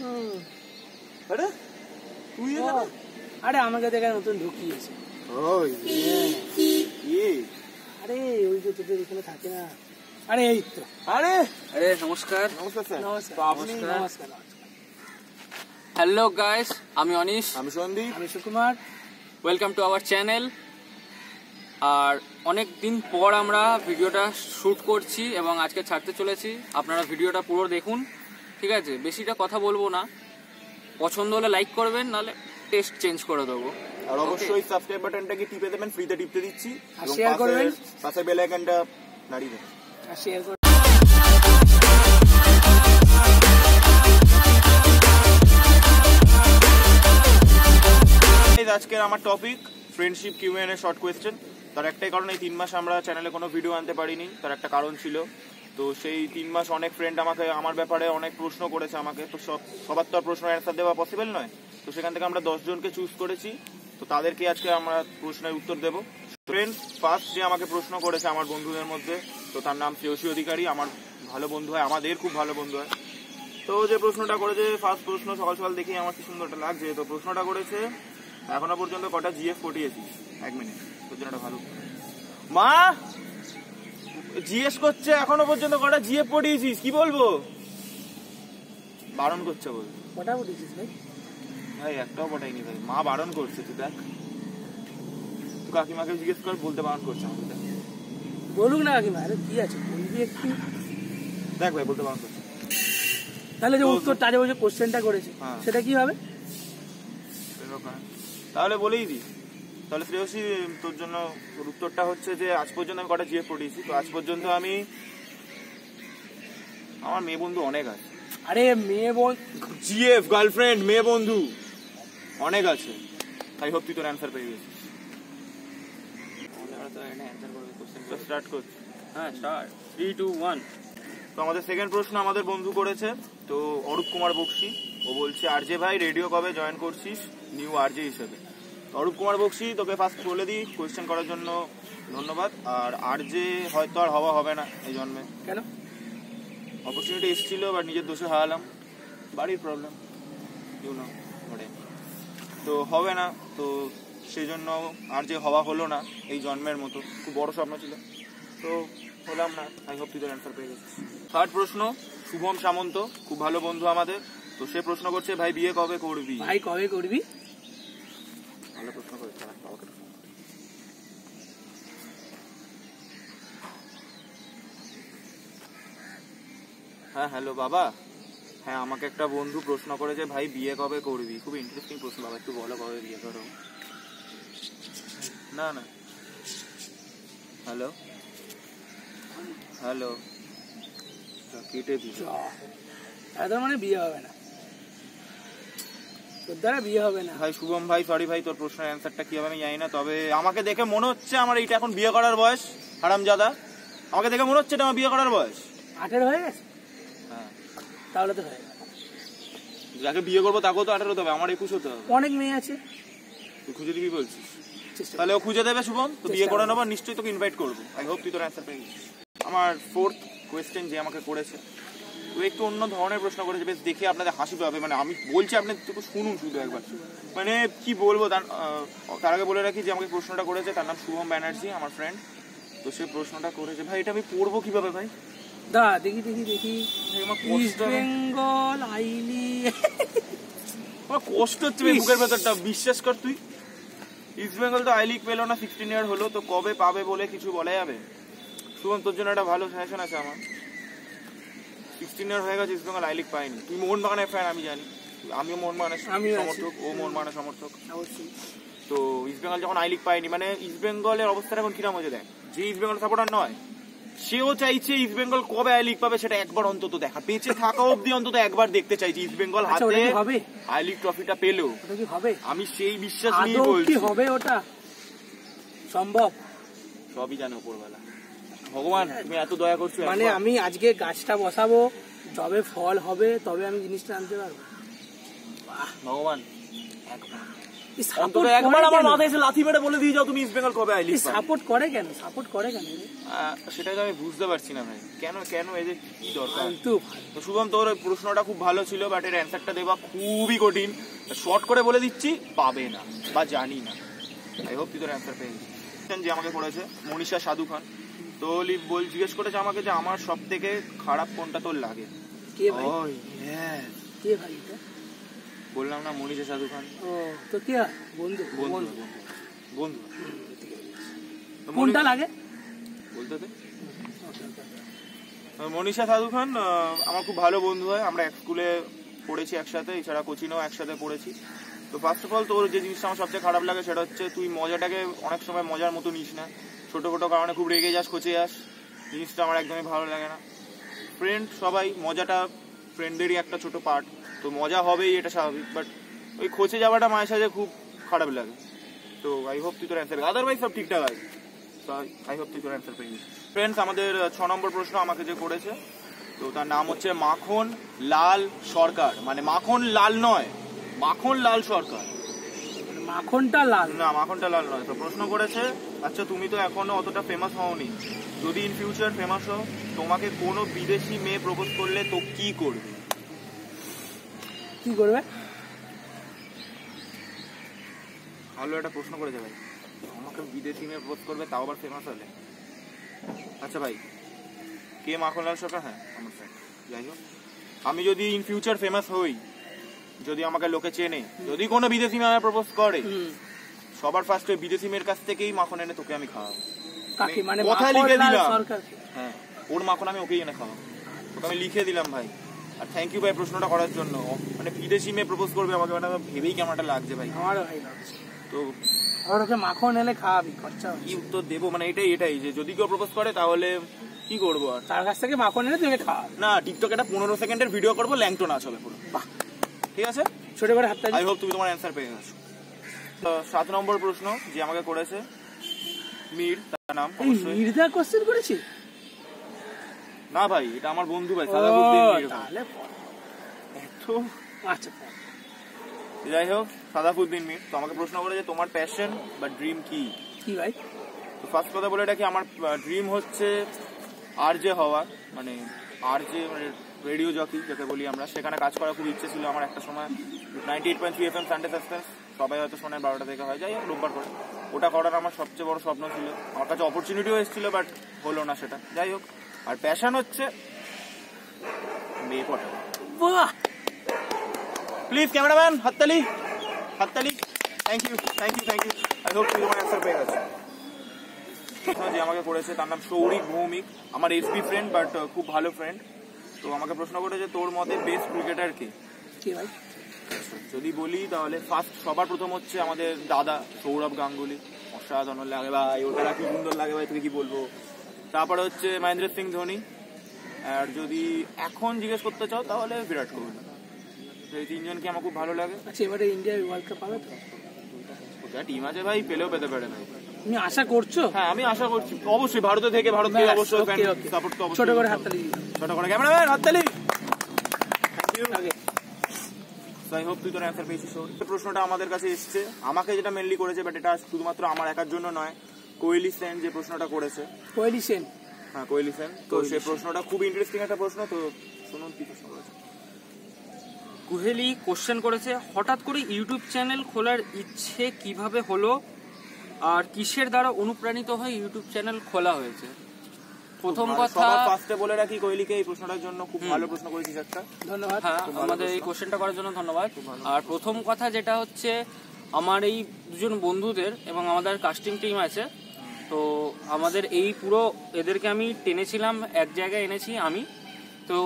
আরে তুই এখানে? আরে আমাকে দেখে নতুন ঢুকিয়েছে। ওই আরে ওই যে তোদের এখানে থাকে না। আরে এই তো। আরে আরে নমস্কার। নমস্কার স্যার। নমস্কার। হ্যালো গাইস, আমি অনিশ, আমি সন্দীপ, আমি Sukumar. Welcome to our channel. আর অনেক দিন পর আমরা ভিডিওটা শ্যুট করছি এবং আজকে ছাড়তে চলেছি। আপনারা ভিডিওটা পুরো দেখুন, ঠিক আছে? বেশিটা কথা বলবো না, পছন্দ হলে লাইক করবেন, নাহলে টেস্ট চেঞ্জ করে দেবো। আর অবশ্যই সাবস্ক্রাইব বাটনটাকে টিপে দেবেন, ফ্রিতে টিপতে দিচ্ছি। আর শেয়ার করবেন, পাশে বেল আইকনটা নাড়িয়ে দেবেন। আর শেয়ার করবেন। আজকের আমার topic friendship QnA short question. তার একটাই কারণ, এই 3 মাস আমরা চ্যানেলে কোনো ভিডিও আনতে পারিনি, তার একটা কারণ ছিল। তো সেই 3 মাস অনেক ফ্রেন্ড আমাকে আমার ব্যাপারে অনেক প্রশ্ন করেছে আমাকে, তো সবার তো আর প্রশ্ন অ্যান্সার দেওয়া পসিবল নয়। তো সেখান থেকে আমরা 10 জনকে চুজ করেছি, তো তাদেরকে আজকে আমরা প্রশ্নের উত্তর দেবো। ফ্রেন্ড ফার্স্ট যে আমাকে প্রশ্ন করেছে আমার বন্ধুদের মধ্যে, তো তার নাম শ্রেয়সী অধিকারী। আমার ভালো বন্ধু হয়, আমাদের খুব ভালো বন্ধু হয়। তো যে প্রশ্নটা করেছে, ফার্স্ট প্রশ্ন, সকাল সকাল দেখেই আমার কি সুন্দরটা লাগছে। তো প্রশ্নটা করেছে, এখনো পর্যন্ত কটা জিএফ পটিয়েছিস? 1 মিনিট, তোর জন্য ভালো। মা জিজ্ঞেস করছে এখনো পর্যন্ত কটা জিএফ পটিয়েছিস, কি বলবো? বারণ করছে বল। কটা পটিয়েছিস ভাই? ভাই একটাও পটাইনি ভাই, মা বারণ করছে। তুই দেখ, তুই কাকিমাকে জিজ্ঞেস কর, বলতে বারণ করছে আমাকে। দেখ বলুক না কাকিমা, আরে কি আছে বলবি একটু। দেখ ভাই, বলতে বারণ করছে। তাহলে যে উত্তরটা যে ওই যে কোশ্চেনটা করেছে সেটা কি হবে? তাহলে বলেই দি। তাহলে শ্রেয়সী, তোর জন্য তোর উত্তরটা হচ্ছে যে আজ পর্যন্ত আমি কটা জিএফ পটিয়েছি। তো আজ পর্যন্ত আমি, আমার মেয়ে বন্ধু অনেক আছে। আরে মেয়ে জিএফ গার্লফ্রেন্ড মেয়ে বন্ধু অনেক আছে। আই হোপ তুই তোর অ্যান্সার পেয়ে গেছিস। স্টার্ট করছি। হ্যাঁ, স্টার্ট। 3, 2, 1। তো আমাদের সেকেন্ড প্রশ্ন আমাদের বন্ধু করেছে, তো অরূপ কুমার বক্সি। ও বলছে, আরজে ভাই রেডিও কবে জয়েন করছিস নিউ আরজে হিসেবে? অরূপ কুমার বক্সি, তোকে ফার্স্ট বলে দিই, কোয়েশ্চেন করার জন্য ধন্যবাদ। আর আরজে হয়তো আর হওয়া হবে না এই জন্মে। কেন? অপরচুনিটি এসেছিল, বাট নিজের দোষে হারালাম, বাড়ির প্রবলেম, ইউনো ওটাই। তো হবে না, তো সেই জন্য আর যে হওয়া হলো না এই জন্মের মতো। খুব বড় স্বপ্ন ছিল, তো হলাম না। আই হোপ তুই তোর অ্যান্সার পেয়ে গেছিস। থার্ড প্রশ্ন, শুভম সামন্ত, খুব ভালো বন্ধু আমাদের। তো সে প্রশ্ন করছে, ভাই বিয়ে কবে করবি? ভাই কবে করবি? ভালো প্রশ্ন করেছে। হ্যাঁ হ্যালো বাবা। হ্যাঁ, আমাকে একটা বন্ধু প্রশ্ন করেছে, ভাই বিয়ে কবে করবি? খুব ইন্টারেস্টিং প্রশ্ন বাবা, একটু বলো কবে বিয়ে করো। না না, হ্যালো হ্যালো, কেটে দিস। এত মানে বিয়ে হবে না, তোর দ্বারা বিয়ে হবে না। ভাই শুভম ভাই, সরি ভাই, তোর প্রশ্নের অ্যান্সারটা কি হবে আমি জানি না, তবে আমাকে দেখে মনে হচ্ছে আমার এইটা এখন বিয়ে করার বয়স। হারামজাদা, আমাকে দেখে মনে হচ্ছে এটা আমার বিয়ে করার বয়স। 18 হয়ে গেছে? হ্যাঁ, তাহলে তো হয়ে গেল। যাকে বিয়ে করবো তাকেও তো 18 হতে হবে, আমার 21 হতে হবে। অনেক মেয়ে আছে, তুই খুঁজে দিবি বলছিস? তাহলে ও খুঁজে দেবে শুভম, তো বিয়ে করে নেবো, নিশ্চয়ই তোকে ইনভাইট করবো। আই হোপ তুই তোর অ্যান্সার পেয়ে গেছিস। আমার ফোর্থ কোয়েশ্চেন যে আমাকে করেছে, তো একটু অন্য ধরনের প্রশ্ন করেছে, বেশ দেখে আপনাদের হাসি পাবে। মানে আমি বলছি, আপনি একটু শুনুন শুধু একবার। মানে কি বলবো, তার আগে বলে রাখি যে আমাকে প্রশ্নটা করেছে তার নাম শুভম ব্যানার্জি, আমার ফ্রেন্ড। তো সে প্রশ্নটা করেছে, ভাই এটা আমি পড়বো কিভাবে ভাই? দা দেখি ইস্ট বেঙ্গল আইলি। আমার কষ্ট হচ্ছে বুকের ভেতরটা, বিশ্বাস কর তুই। ইস্ট বেঙ্গল তো আই লিগ পেলো না, 16 ইয়ার হলো, তো কবে পাবে বলে কিছু বলা যাবে? শুভম, তোর জন্য একটা ভালো সাজেশন আছে আমার। 16 ইয়ার হয়ে গেছে, ইস্ট বেঙ্গল আই লিগ পাইনি। তুই মোহনবাগানের ফ্যান আমি জানি, আমিও মোহনবাগানের সমর্থক, ও মোহনবাগানের সমর্থক। তো ইস্ট বেঙ্গল যখন আই লিগ পাইনি, মানে ইস্ট বেঙ্গলের অবস্থাটা এখন কিরকম হয়েছে দেখ। যে ইস্ট বেঙ্গল সাপোর্টার নয়, সেও চাইছে ইস্ট বেঙ্গল কবে আই লিগ পাবে সেটা একবার অন্তত দেখা, বেঁচে থাকা অবধি অন্তত একবার দেখতে চাইছি ইস্ট বেঙ্গল হাতে আই লিগ ট্রফিটা পেলেও। আমি সেই বিশ্বাস নিয়ে বলছি, হবে ওটা সম্ভব? সবই জানো উপরবেলা, ভগবান তুমি এত দয়া করছো। মানে আমি আজকে গাছটা বসাবো, তবে ফল হবে, তবে আমি জিনিসটা আনতে পারবো। ভগবান একবার অন্তত একবার আমার মাথায় এসে লাথি মেরে বলে দিয়ে যাও তুমি ইস্ট বেঙ্গল কবে আই লিগ পাবে। সাপোর্ট করে কেন সেটাই তো আমি বুঝতে পারছি না ভাই, কেন কেন এদের কি দরকার। কিন্তু তো শুভম তোর ওই প্রশ্নটা খুব ভালো ছিল, বাট এর অ্যান্সারটা দেওয়া খুবই কঠিন। শর্ট করে বলে দিচ্ছি, পাবে না বা জানি না। আই হোপ তুই তোর অ্যান্সার পেয়ে গেছিস। যে আমাকে করেছে মনীষা সাধু খান, তো জিজ্ঞেস করেছে আমাকে যে আমার সব থেকে খারাপ কোনটা তোর লাগে। কে ভাই? ও ইয়েস, কে ভাই এটা? বললাম না মনীষা সাধু খান। ও তো কে বন্ধু? বন্ধু বন্ধু তো কোনটা লাগে বলতে দে। মনীষা সাধু খান আমার খুব ভালো বন্ধু হয়, আমরা এক স্কুলে পড়েছি একসাথে, এছাড়া কোচিংও একসাথে পড়েছি। তো ফার্স্ট অফ অল তোর যে জিনিসটা আমার সবচেয়ে খারাপ লাগে সেটা হচ্ছে তুই মজাটাকে অনেক সময় মজার মতো নিস না, ছোটো ছোটো কারণে খুব রেগে যাস, খচে যাস, জিনিসটা আমার একদমই ভালো লাগে না। ফ্রেন্ড সবাই, মজাটা ফ্রেন্ডেরই একটা ছোট পার্ট, তো মজা হবেই, এটা স্বাভাবিক, বাট ওই খচে যাওয়াটা মায়ের সাথে খুব খারাপ লাগে। তো আই হোপ তুই তোর অ্যান্সার, আদারওয়াইজ সব ঠিকঠাক আছে। তো আই হোপ তুই তোর অ্যান্সার পেয়ে গেছিস। ফ্রেন্ডস, আমাদের 6 নম্বর প্রশ্ন আমাকে যে করেছে, তো তার নাম হচ্ছে মাখন লাল সরকার, মানে মাখন লাল নয়, মাখন লাল সরকার, মাখনটা লাল না মাখনটা লাল নয়। তো প্রশ্ন করেছে, আচ্ছা তুমি তো এখনো অতটা ফেমাস হওনি, যদি ইন ফিউচার ফেমাস হও, তোমাকে কোনো বিদেশি মেয়ে প্রপোজ করলে তো কি করবে? কি করবে? ভালো একটা প্রশ্ন করেছে ভাই, আমাকে বিদেশি মেয়ে প্রপোজ করবে, তাও আবার ফেমাস হলে। আচ্ছা ভাই, কে মাখনলাল সরকার? হ্যাঁ আমার ফ্রেন্ড। যাই হোক, আমি যদি ইন ফিউচার ফেমাস হই, যদি আমাকে লোকে চেনে, যদি কোনো বিদেশি মেয়ে প্রপোজ করে, সবার ফার্স্ট ওই বিদেশি মেয়ের কাছ থেকেই মাখন এনে তোকে আমি খাওয়াবো। কাকে? মানে কোথায় লিখে দিলাম? সরকার। হ্যাঁ, ওর মাখন আমি ওকেই এনে খাওয়াবো, তোকে আমি লিখে দিলাম ভাই। আর থ্যাংক ইউ ভাই প্রশ্নটা করার জন্য। মানে বিদেশি মেয়ে প্রপোজ করবে আমাকে, মানে ভেবেই কেমন একটা লাগছে ভাই। আমারও ভাই লাগছে। তো আর ওকে মাখন এলে খাওয়াবি, খরচা কি উত্তর দেবো, মানে এটাই যে যদি কেউ প্রপোজ করে তাহলে কি করবো আর, তার কাছ থেকে মাখন এলে তুমি খাওয়া না টিকটকে একটা 15 সেকেন্ডের ভিডিও করবো, ল্যাংটো নাচ হবে পুরো। বাহ, ঠিক আছে, ছোট করে হাতটা। আই হোপ তুমি তোমার অ্যান্সার পেয়ে গেছো। 7 নম্বর প্রশ্ন যে আমাকে করেছে মীর, তার নাম অবশ্যই। মির্জা কোশ্চেন করেছি না ভাই, এটা আমার বন্ধু ভাই, সাদাবুদ্দিন মীর। তাহলে তো আচ্ছা, যাই হোক, সাদাবুদ্দিন মীর তো আমাকে প্রশ্ন করেছে তোমার প্যাশন বা ড্রিম কি? কি ভাই? তো ফার্স্ট কথা বলে রাখি, আমার ড্রিম হচ্ছে আরজে হওয়া, মানে আরজে মানে রেডিও জকি যাকে বলি আমরা, সেখানে কাজ করার খুব ইচ্ছে ছিল আমার একটা সময়। 98.3 FM সানডে সাসপেন্স, সবাই হয়তো শোনে 12টা থেকে হয়, যাই হোক রোববার করে, ওটা করার আমার সবচেয়ে বড় স্বপ্ন ছিল। আমার কাছে অপরচুনিটিও এসেছিল, বাট হলো না সেটা। যাই হোক, আর প্যাশন হচ্ছে মেয়ে পটানো। বাহ, প্লিজ ক্যামেরাম্যান হাততালি, হাততালি, thank you thank you thank you. I hope তুমি তোমার অ্যান্সার পেয়ে গেছো। যে আমাকে করেছে তার নাম সৌরিক ভৌমিক, আমার এসবি ফ্রেন্ড, বাট খুব ভালো ফ্রেন্ড। তো আমাকে প্রশ্ন করেছে তোর মতে বেস্ট ক্রিকেটার কে? কি ভাই? যদি বলি তাহলে ফার্স্ট সবার প্রথম হচ্ছে আমাদের দাদা সৌরভ গাঙ্গুলি, অসাধারণ লাগে ভাই, ওটা কি সুন্দর লাগে ভাই, তুমি কি বলবো। তারপরে হচ্ছে মহেন্দ্র সিং ধোনি, আর যদি এখন জিজ্ঞেস করতে চাও তাহলে বিরাট কোহলি। এই তিনজনকে আমার খুব ভালো লাগে। আচ্ছা, এবারে ইন্ডিয়া ওয়ার্ল্ড কাপ পাবে তো? ওটা টিম আছে ভাই, পেলেও পেতে পারে না। তুমি আশা করছো? হ্যাঁ আমি আশা করছি, অবশ্যই ভারতে থেকে, ভারতকে অবশ্যই সাপোর্ট তো অবশ্যই। ছোট করে হাততালি, ছোট করে ক্যামেরাম্যান হাততালি, থ্যাংক ইউ। আই হোপ তুই তোর অ্যান্সার পেয়েছিস। প্রশ্নটা আমাদের কাছে এসছে, আমাকে যেটা মেনলি করেছে, বাট এটা শুধুমাত্র আমার একার জন্য নয়, কোহলি সেন যে প্রশ্নটা করেছে। কোহলি সেন? হ্যাঁ কোহলি সেন। তো সেই প্রশ্নটা খুব ইন্টারেস্টিং একটা প্রশ্ন, তো শুনুন কি প্রশ্ন করেছে। কোহলি কোশ্চেন করেছে, হঠাৎ করে ইউটিউব চ্যানেল খোলার ইচ্ছে কিভাবে হলো আর কিসের দ্বারা অনুপ্রাণিত হয়ে ইউটিউব চ্যানেল খোলা হয়েছে? প্রথম কথা ফার্স্টে বলে রাখি, কোহলিকে এই প্রশ্নটার জন্য খুব ভালো প্রশ্ন করেছিস একটা, ধন্যবাদ। হ্যাঁ, আমাদের এই কোশ্চেনটা করার জন্য ধন্যবাদ। আর প্রথম কথা যেটা হচ্ছে, আমার এই দুজন বন্ধুদের এবং আমাদের কাস্টিং টিম আছে, তো আমাদের এই পুরো এদেরকে আমি টেনেছিলাম, এক জায়গায় এনেছি আমি। তো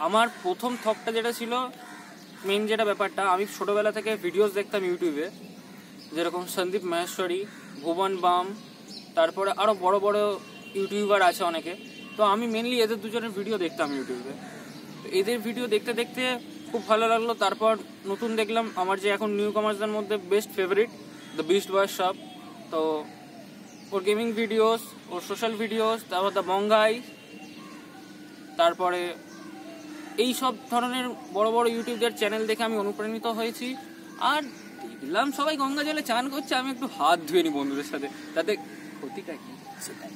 আমার প্রথম থকটা যেটা ছিল, মেন যেটা ব্যাপারটা, আমি ছোটবেলা থেকে ভিডিওস দেখতাম ইউটিউবে, যেরকম সন্দীপ মাহেশ্বরী, ভুবন বাম, তারপরে আরও বড় বড় ইউটিউবার আছে অনেকে। তো আমি মেনলি এদের দুজনের ভিডিও দেখতাম ইউটিউবে। তো এদের ভিডিও দেখতে দেখতে খুব ভালো লাগলো। তারপর নতুন দেখলাম আমার যে এখন নিউ কামার্সদের মধ্যে বেস্ট ফেভারিট দ্য বিস্ট বয় সব, তো ওর গেমিং ভিডিওস, ওর সোশ্যাল ভিডিওস, তারপর দ্য বঙ্গাই, তারপরে এই সব ধরনের বড় বড় ইউটিউবদের চ্যানেল দেখে আমি অনুপ্রাণিত হয়েছি। আর দেখলাম সবাই গঙ্গা জলে চান করছে, আমি একটু হাত ধুয়ে নি বন্ধুদের সাথে, তাতে ক্ষতিটা কি? সেটাই।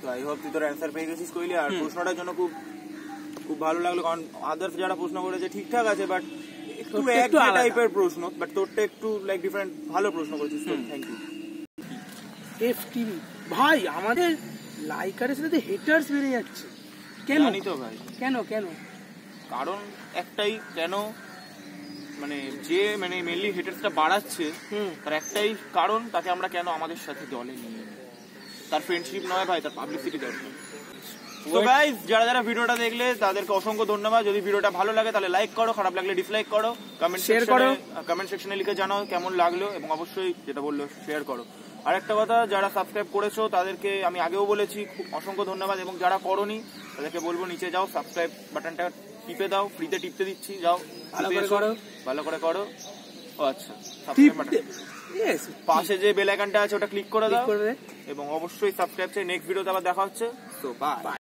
তো আই হোপ তুই তোর অ্যান্সার পেয়ে গেছিস কইলি। আর প্রশ্নটার জন্য খুব খুব ভালো লাগলো, কারণ আদার্স যারা প্রশ্ন করেছে ঠিকঠাক আছে, বাট একটু তোরটা এক একটু আলাদা। টাইপের প্রশ্ন, বাট তোরটা একটু লাইক ডিফারেন্ট, ভালো প্রশ্ন করেছিস, তো থ্যাংক ইউ। FTV ভাই আমাদের লাইকারের সাথে হেটার্স বেড়ে যাচ্ছে কেন? জানি তো ভাই, কেন কেন? কারণ একটাই, কেন মানে যে মানে মেনলি হেটার্সটা বাড়াচ্ছে তার একটাই কারণ, তাকে আমরা কেন আমাদের সাথে দলে নিই। তার ফ্রেন্ডশিপ নয় ভাই, তার পাবলিসিটি দরকার। তো গাইস, যারা যারা ভিডিওটা দেখলে তাদেরকে অসংখ্য ধন্যবাদ। যদি ভিডিওটা ভালো লাগে তাহলে লাইক করো, খারাপ লাগলে ডিসলাইক করো, কমেন্ট সেকশনে লিখে জানাও কেমন লাগলো, এবং অবশ্যই যেটা বললো শেয়ার করো। আর একটা কথা, যারা সাবস্ক্রাইব করেছো তাদেরকে আমি আগেও বলেছি খুব অসংখ্য ধন্যবাদ, এবং যারা করোনি তাদেরকে বলবো নিচে যাও, সাবস্ক্রাইব বাটনটা টিপে দাও, ফ্রিতে টিপতে দিচ্ছি, যাও ভালো করে করো। ভালো করে করো। ও আচ্ছা, সাবস্ক্রাইব বাটন Yes, পাশে যে বেল আইকনটা আছে ওটা ক্লিক করে দাও, করবে। এবং অবশ্যই সাবস্ক্রাইব চাই। নেক্সট ভিডিওতে আবার দেখা হচ্ছে, তো বাই।